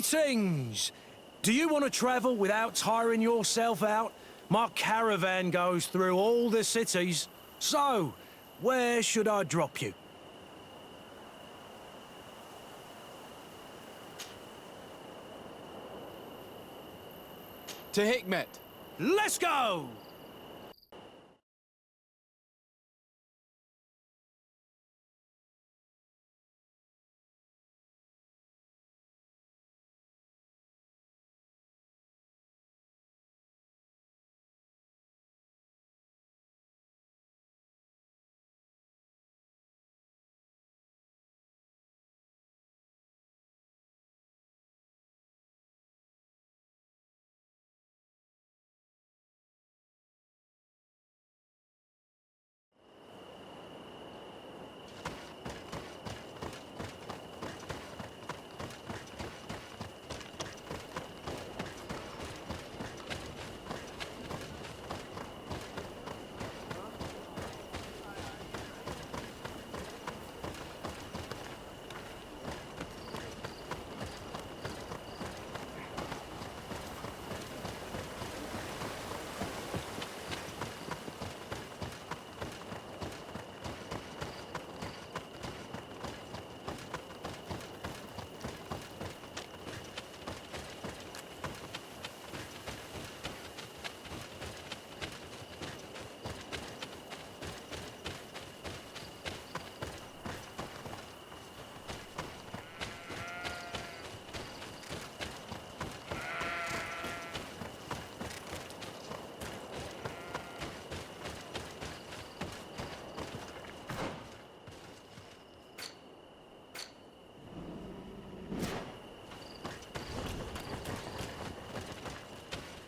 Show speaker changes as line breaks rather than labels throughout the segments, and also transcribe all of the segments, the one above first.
Greetings! Do you want to travel without tiring yourself out? My caravan goes through all the cities. So, where should I drop you?
To Hikmet.
Let's go!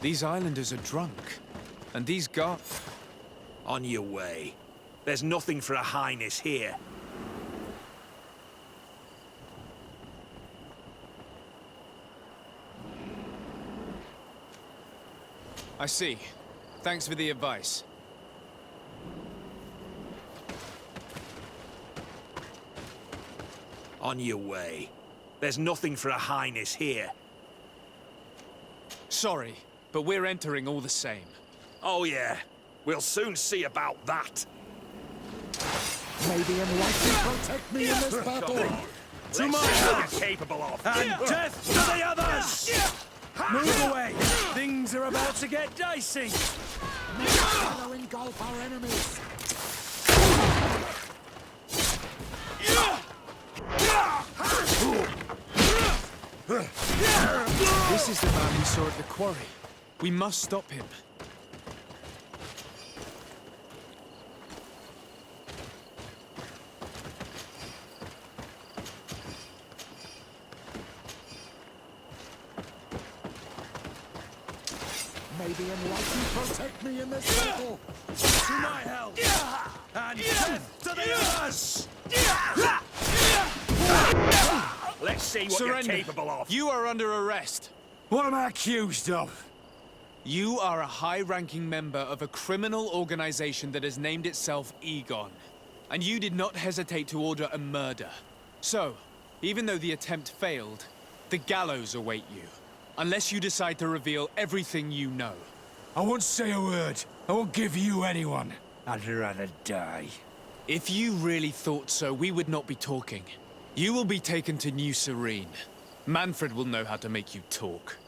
These islanders are drunk. And these
On your way. There's nothing for a highness here.
I see. Thanks for the advice.
On your way. There's nothing for a highness here.
Sorry, but we're entering all the same.
Oh yeah. We'll soon see about that.
May the enlightened protect me in this battle!
To my what you're capable of.
And death to the others! Move away! Things are about to get dicey!
May the shadow engulf our enemies!
This is the man we saw at the quarry. We must stop him.
May the enlightened protect me in this battle!
To my help! And death to the others!
Let's see what
Surrender.
you're capable of.
You are under arrest.
What am I accused of?
You are a high-ranking member of a criminal organization that has named itself Egon. And you did not hesitate to order a murder. So, even though the attempt failed, the gallows await you. Unless you decide to reveal everything you know.
I won't say a word. I won't give you anyone. I'd rather die.
If you really thought so, we would not be talking. You will be taken to New Serene. Manfred will know how to make you talk.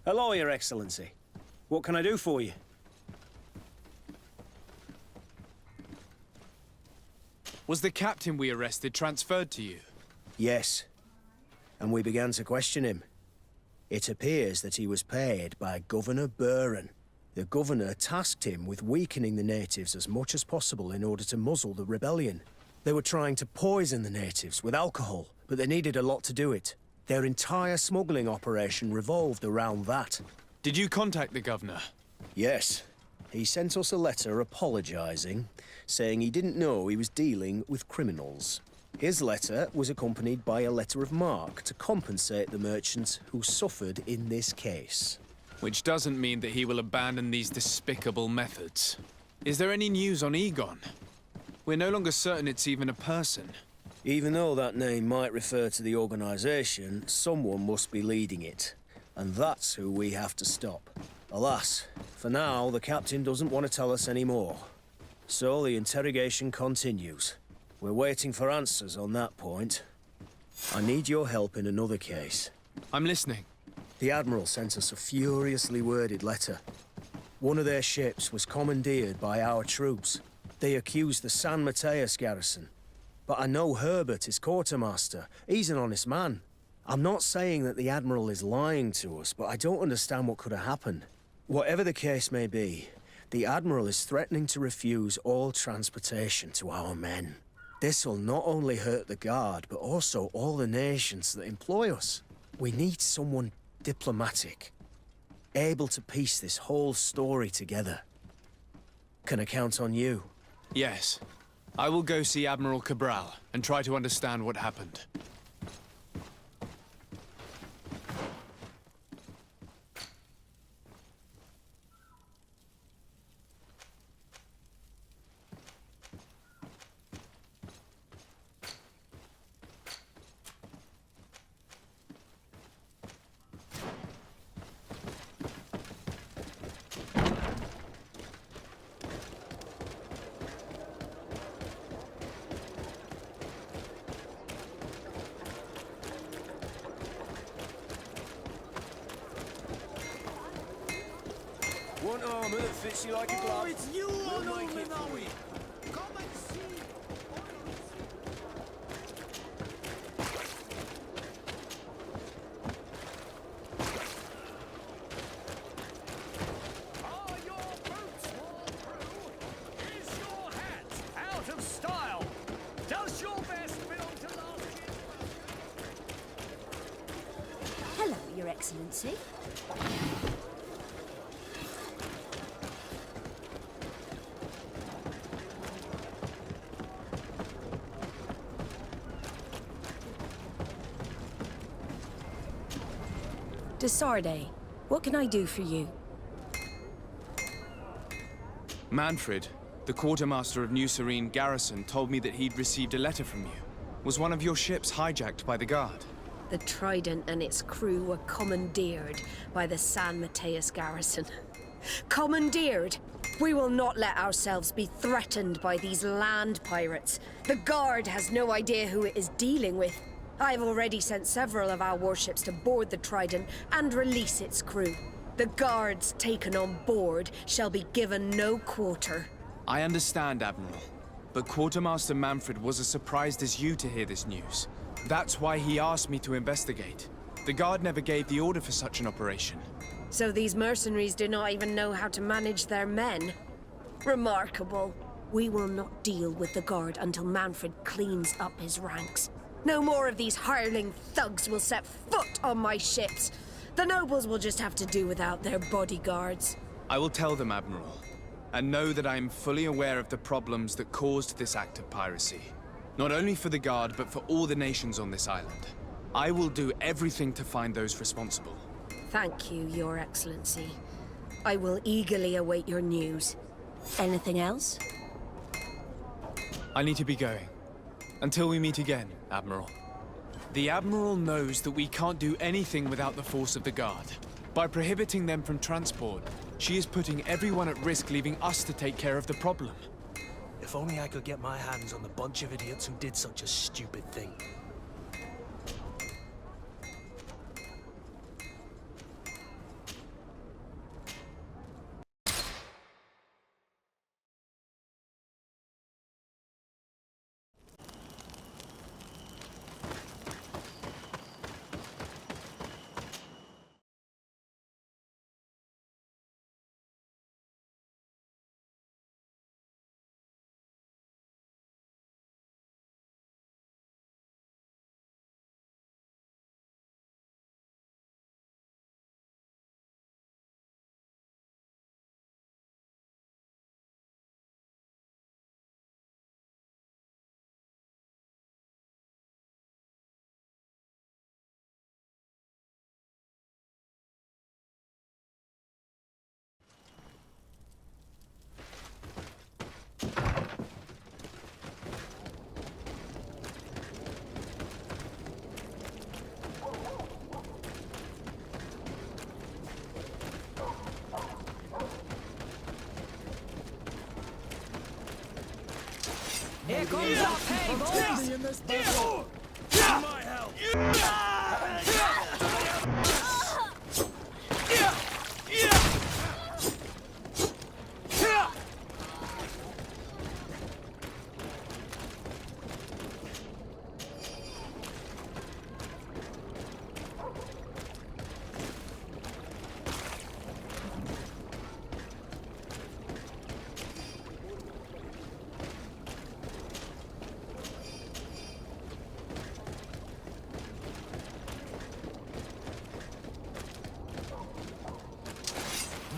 Hello, Your Excellency. What can I do for you?
Was the captain we arrested transferred to you?
Yes. And we began to question him. It appears that he was paid by Governor Buren. The governor tasked him with weakening the natives as much as possible in order to muzzle the rebellion. They were trying to poison the natives with alcohol, but they needed a lot to do it. Their entire smuggling operation revolved around that.
Did you contact the governor?
Yes. He sent us a letter apologizing, saying he didn't know he was dealing with criminals. His letter was accompanied by a letter of marque to compensate the merchants who suffered in this case.
Which doesn't mean that he will abandon these despicable methods. Is there any news on Egon? We're no longer certain it's even a person.
Even though that name might refer to the organization, someone must be leading it. And that's who we have to stop. Alas, for now, the captain doesn't want to tell us any more. So the interrogation continues. We're waiting for answers on that point. I need your help in another case.
I'm listening.
The Admiral sent us a furiously worded letter. One of their ships was commandeered by our troops. They accused the San Mateus garrison. But I know Herbert is quartermaster. He's an honest man. I'm not saying that the Admiral is lying to us, but I don't understand what could have happened. Whatever the case may be, the Admiral is threatening to refuse all transportation to our men. This will not only hurt the Guard, but also all the nations that employ us. We need someone diplomatic, able to piece this whole story together. Can I count on you?
Yes. I will go see Admiral Cabral and try to understand what happened.
One armor that fits you like a glove.
Oh, it's you
We'll
on
make
over
it
now.
for you.
Come and see. Are your boots worn through? Is your hat out of style? Does your vest belong to last year's?
Hello, Your Excellency. Desarde, what can I do for you?
Manfred, the quartermaster of New Serene Garrison, told me that he'd received a letter from you. Was one of your ships hijacked by the Guard?
The Trident and its crew were commandeered by the San Mateus garrison. Commandeered! We will not let ourselves be threatened by these land pirates. The Guard has no idea who it is dealing with. I've already sent several of our warships to board the Trident and release its crew. The Guards taken on board shall be given no quarter.
I understand, Admiral. But Quartermaster Manfred was as surprised as you to hear this news. That's why he asked me to investigate. The Guard never gave the order for such an operation.
So these mercenaries do not even know how to manage their men? Remarkable. We will not deal with the Guard until Manfred cleans up his ranks. No more of these hireling thugs will set foot on my ships. The nobles will just have to do without their bodyguards.
I will tell them, Admiral. And know that I am fully aware of the problems that caused this act of piracy. Not only for the Guard, but for all the nations on this island. I will do everything to find those responsible.
Thank you, Your Excellency. I will eagerly await your news. Anything else?
I need to be going. Until we meet again, Admiral. The Admiral knows that we can't do anything without the force of the Guard. By prohibiting them from transport, she is putting everyone at risk, leaving us to take care of the problem.
If only I could get my hands on the bunch of idiots who did such a stupid thing. Here comes our pay, boys!
Me in this battle.
My help!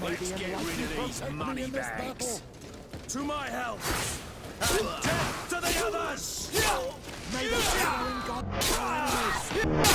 Let's get rid of these money bags.
To my help! And death to the others!
May the shadow God our enemies.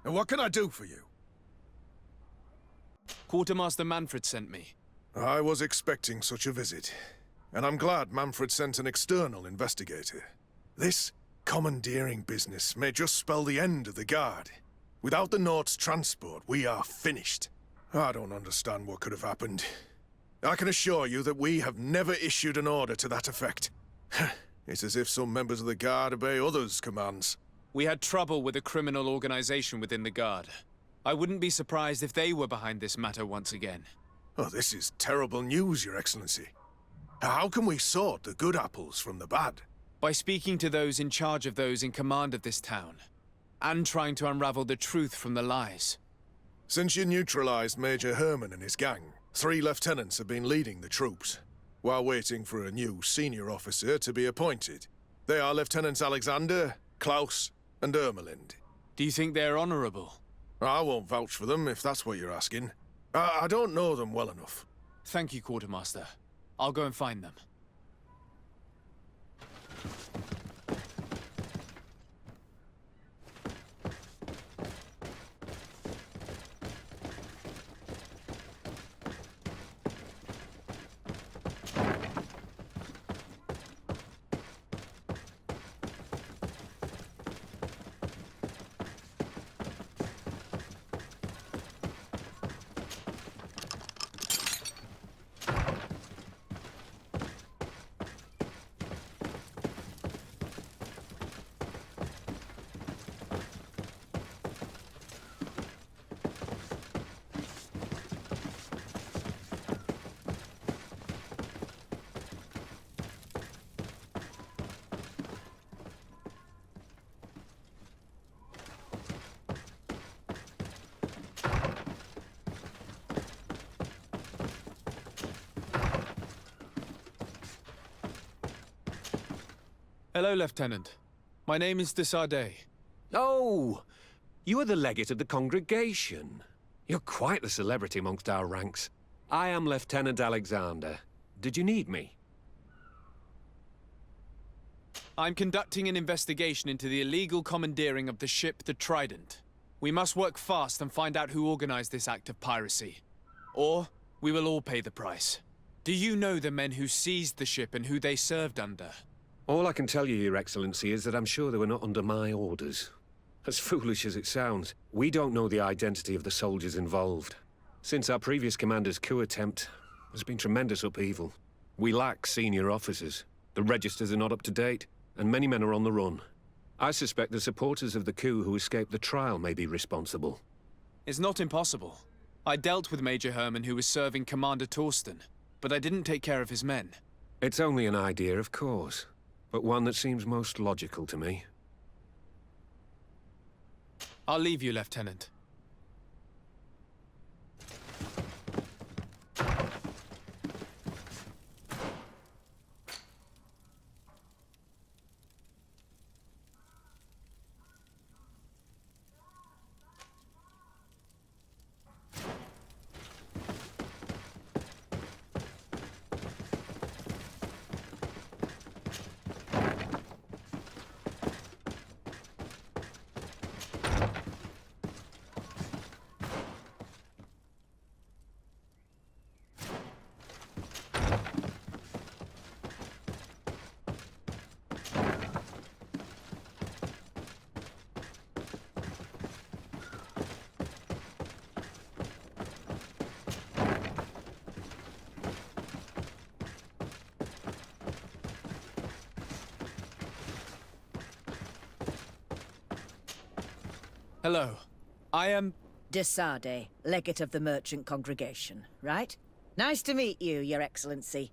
And what can I do for you?
Quartermaster Manfred sent me.
I was expecting such a visit, and I'm glad Manfred sent an external investigator. This commandeering business may just spell the end of the Guard. Without the Nord's transport, we are finished. I don't understand what could have happened. I can assure you that we have never issued an order to that effect. It's as if some members of the Guard obey others' commands.
We had trouble with a criminal organization within the Guard. I wouldn't be surprised if they were behind this matter once again.
Oh, this is terrible news, Your Excellency. How can we sort the good apples from the bad?
By speaking to those in charge of those in command of this town, and trying to unravel the truth from the lies.
Since you neutralized Major Herman and his gang, 3 lieutenants have been leading the troops, while waiting for a new senior officer to be appointed. They are Lieutenants Alexander, Klaus, and Ermelind.
Do you think they're honorable?
I won't vouch for them, if that's what you're asking. I don't know them well enough.
Thank you, Quartermaster. I'll go and find them. Hello, Lieutenant. My name is Desardet.
Oh, you are the legate of the congregation. You're quite the celebrity amongst our ranks. I am Lieutenant Alexander. Did you need me?
I'm conducting an investigation into the illegal commandeering of the ship the Trident. We must work fast and find out who organized this act of piracy. Or we will all pay the price. Do you know the men who seized the ship and who they served under?
All I can tell you, Your Excellency, is that I'm sure they were not under my orders. As foolish as it sounds, we don't know the identity of the soldiers involved. Since our previous commander's coup attempt, there's been tremendous upheaval. We lack senior officers. The registers are not up to date, and many men are on the run. I suspect the supporters of the coup who escaped the trial may be responsible.
It's not impossible. I dealt with Major Herman, who was serving Commander Torsten, but I didn't take care of his men.
It's only an idea, of course, but one that seems most logical to me.
I'll leave you, Lieutenant. Hello. I am...
Desade, legate of the merchant congregation, right? Nice to meet you, Your Excellency.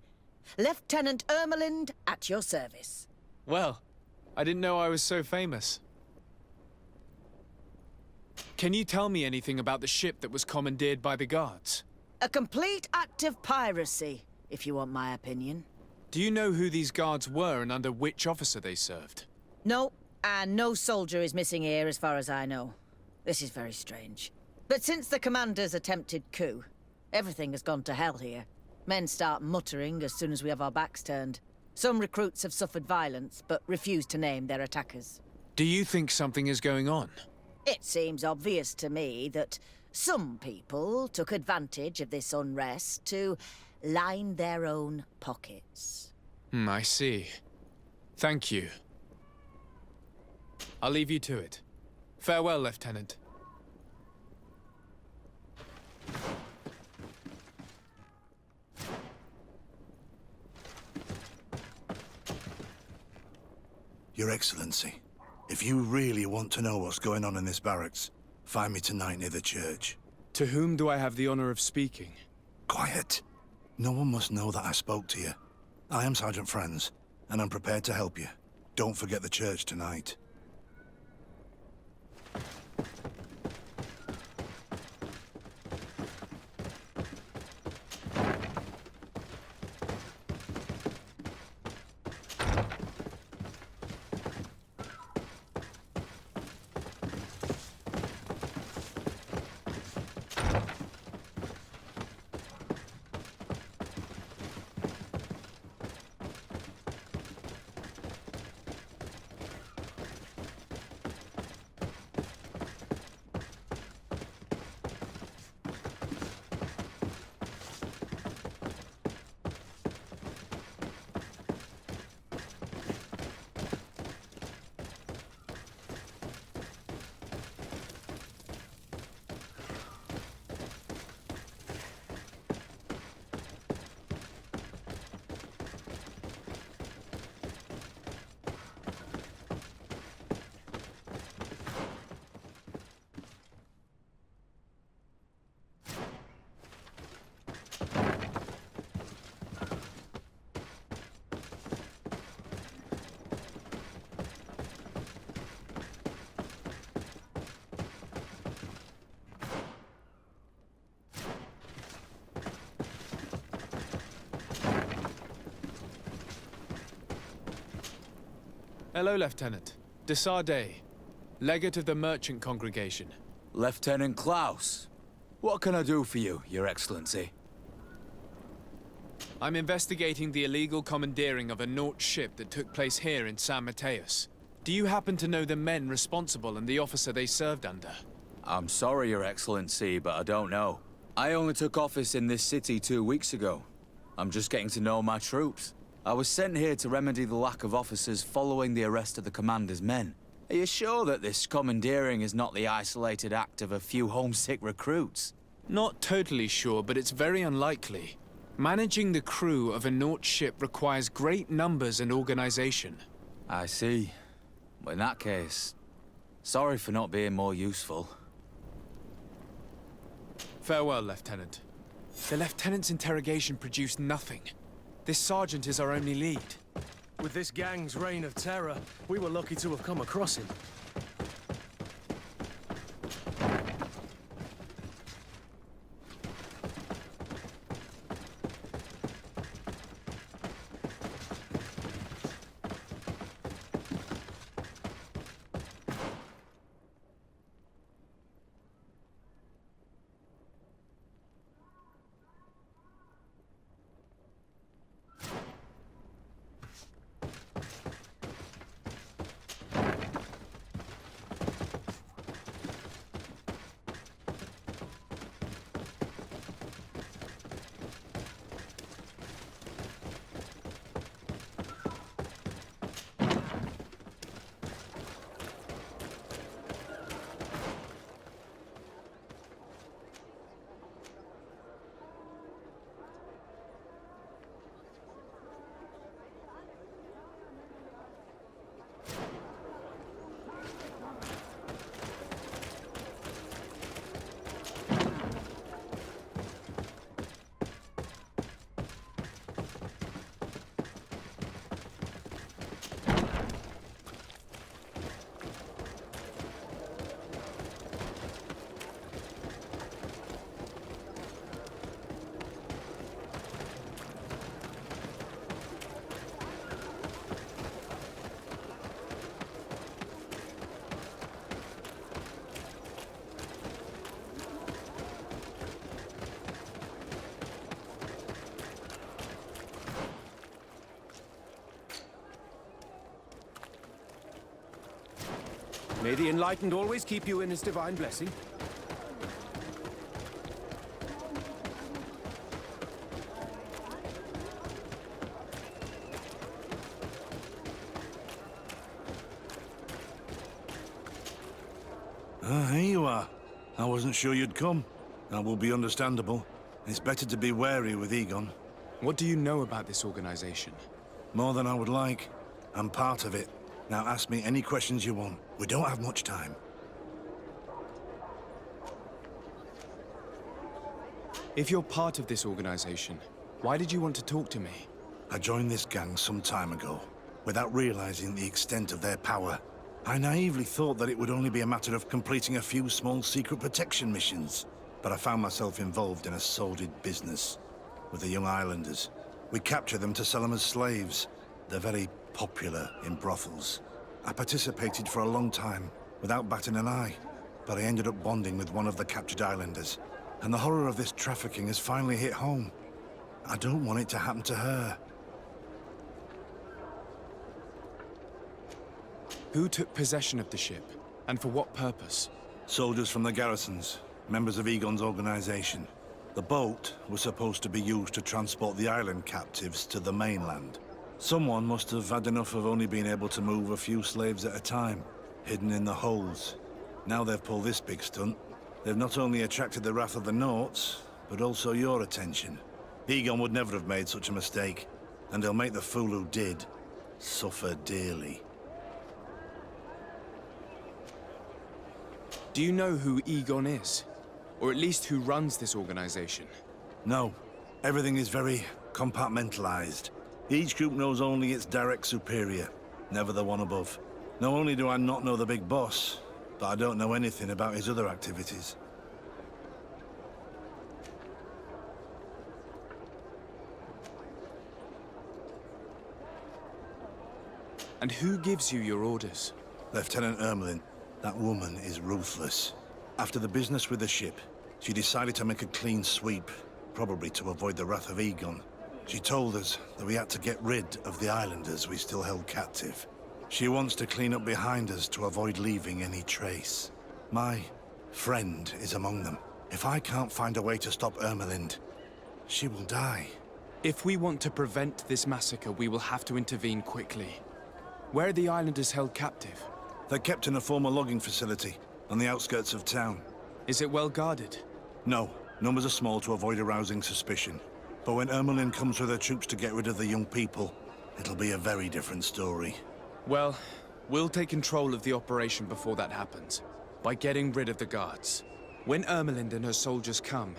Lieutenant Ermelind at your service.
Well, I didn't know I was so famous. Can you tell me anything about the ship that was commandeered by the guards?
A complete act of piracy, if you want my opinion.
Do you know who these guards were and under which officer they served?
No, and no soldier is missing here as far as I know. This is very strange. But since the commander's attempted coup, everything has gone to hell here. Men start muttering as soon as we have our backs turned. Some recruits have suffered violence, but refuse to name their attackers.
Do you think something is going on?
It seems obvious to me that some people took advantage of this unrest to line their own pockets.
I see. Thank you. I'll leave you to it. Farewell, Lieutenant.
Your Excellency, if you really want to know what's going on in this barracks, find me tonight near the church.
To whom do I have the honor of speaking?
Quiet. No one must know that I spoke to you. I am Sergeant Franz, and I'm prepared to help you. Don't forget the church tonight.
Hello, Lieutenant. Desade, legate of the merchant congregation.
Lieutenant Klaus, what can I do for you, Your Excellency?
I'm investigating the illegal commandeering of a Naut ship that took place here in San Mateus. Do you happen to know the men responsible and the officer they served under?
I'm sorry, Your Excellency, but I don't know. I only took office in this city 2 weeks ago. I'm just getting to know my troops. I was sent here to remedy the lack of officers following the arrest of the commander's men. Are you sure that this commandeering is not the isolated act of a few homesick recruits?
Not totally sure, but it's very unlikely. Managing the crew of a Naut ship requires great numbers and organization.
I see. Well, in that case, sorry for not being more useful.
Farewell, Lieutenant. The Lieutenant's interrogation produced nothing. This sergeant is our only lead.
With this gang's reign of terror, we were lucky to have come across him.
May the Enlightened always keep you in his divine blessing.
Ah, here you are. I wasn't sure you'd come. That will be understandable. It's better to be wary with Egon.
What do you know about this organization?
More than I would like. I'm part of it. Now ask me any questions you want. We don't have much time.
If you're part of this organization, why did you want to talk to me?
I joined this gang some time ago, without realizing the extent of their power. I naively thought that it would only be a matter of completing a few small secret protection missions. But I found myself involved in a sordid business with the young islanders. We capture them to sell them as slaves. They're very popular in brothels. I participated for a long time, without batting an eye. But I ended up bonding with one of the captured islanders. And the horror of this trafficking has finally hit home. I don't want it to happen to her.
Who took possession of the ship, and for what purpose?
Soldiers from the garrisons, members of Egon's organization. The boat was supposed to be used to transport the island captives to the mainland. Someone must have had enough of only being able to move a few slaves at a time, hidden in the holds. Now they've pulled this big stunt. They've not only attracted the wrath of the Nauts, but also your attention. Egon would never have made such a mistake, and he'll make the fool who did suffer dearly.
Do you know who Egon is? Or at least who runs this organization?
No. Everything is very compartmentalized. Each group knows only its direct superior, never the one above. Not only do I not know the big boss, but I don't know anything about his other activities.
And who gives you your orders?
Lieutenant Ermelin. That woman is ruthless. After the business with the ship, she decided to make a clean sweep, probably to avoid the wrath of Egon. She told us that we had to get rid of the islanders we still held captive. She wants to clean up behind us to avoid leaving any trace. My friend is among them. If I can't find a way to stop Ermelind, she will die.
If we want to prevent this massacre, we will have to intervene quickly. Where are the islanders held captive?
They're kept in a former logging facility on the outskirts of town.
Is it well guarded?
No. Numbers are small to avoid arousing suspicion. But when Ermelin comes with her troops to get rid of the young people, it'll be a very different story.
Well, we'll take control of the operation before that happens, by getting rid of the guards. When Ermelind and her soldiers come,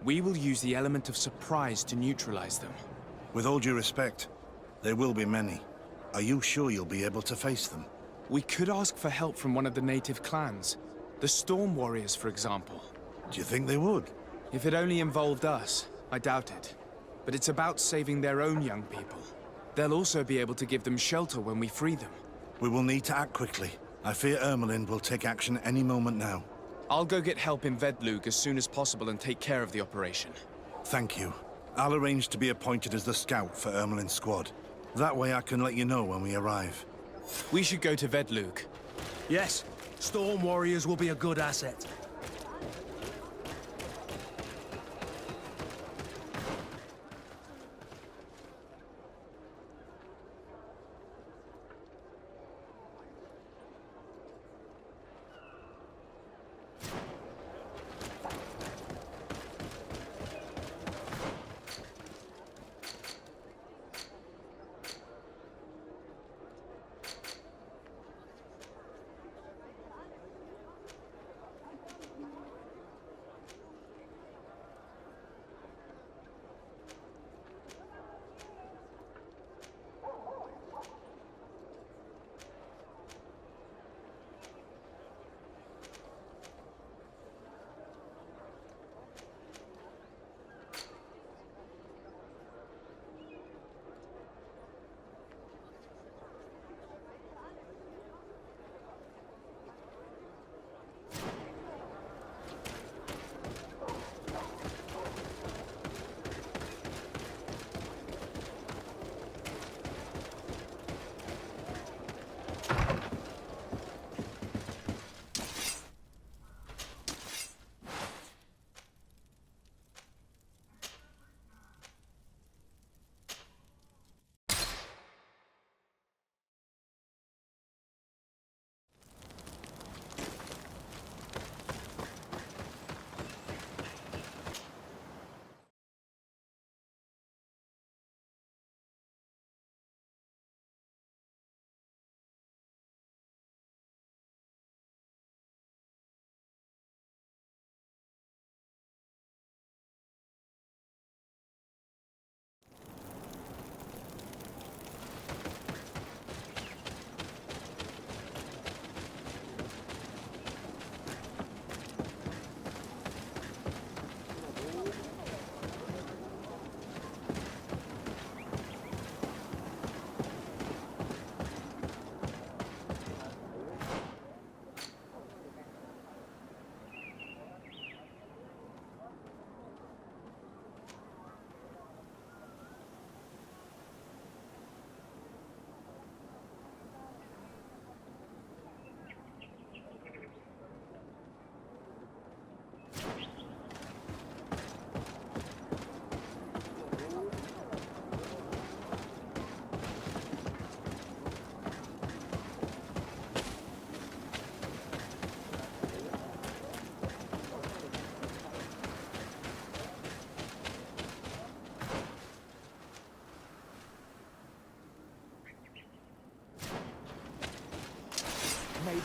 we will use the element of surprise to neutralize them.
With all due respect, there will be many. Are you sure you'll be able to face them?
We could ask for help from one of the native clans. The Storm Warriors, for example.
Do you think they would?
If it only involved us, I doubt it. But it's about saving their own young people. They'll also be able to give them shelter when we free them.
We will need to act quickly. I fear Ermelind will take action any moment now.
I'll go get help in Vedlug as soon as possible and take care of the operation.
Thank you. I'll arrange to be appointed as the scout for Ermelind's squad. That way I can let you know when we arrive.
We should go to Vedlug.
Yes, Storm Warriors will be a good asset.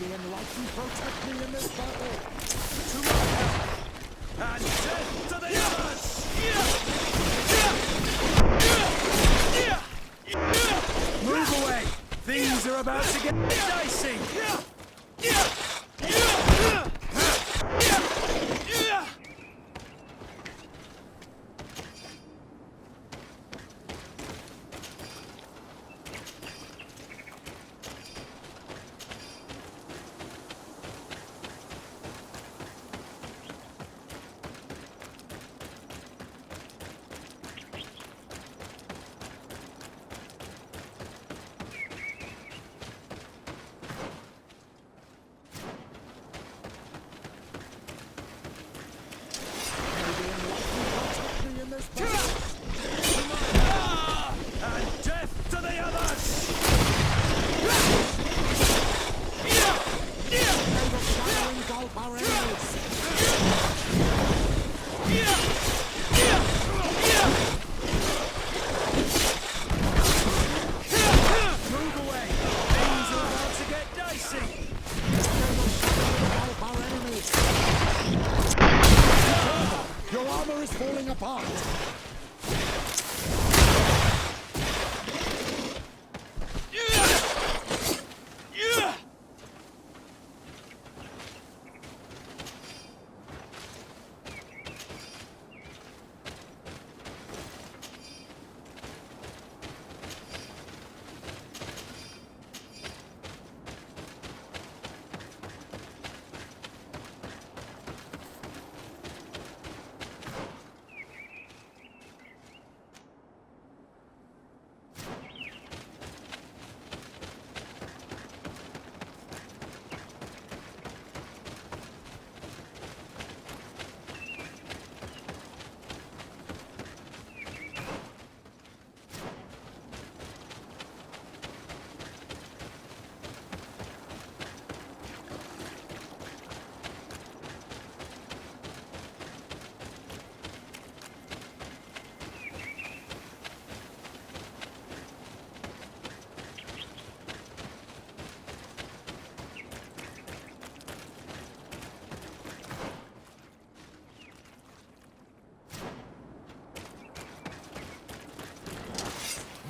the Enlightened protect me in this battle.
To my help! And death to the others! Move away! Things are about to get dicey! And death to the others! Move away! Things are about to get dicey!
Your armor is falling apart.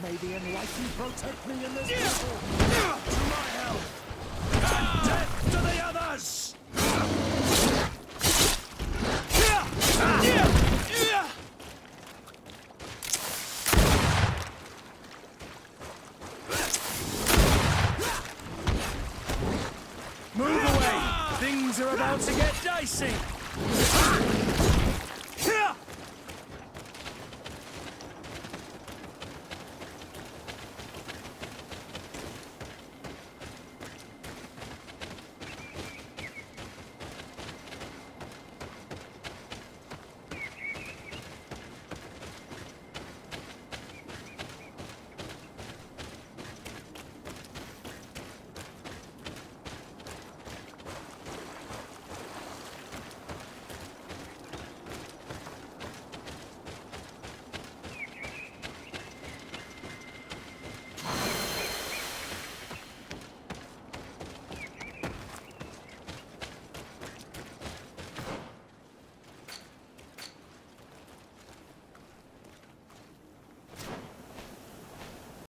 May the Enlightened protect me in this battle.
To my help! And death to the others! Move away! Things are about to get dicey!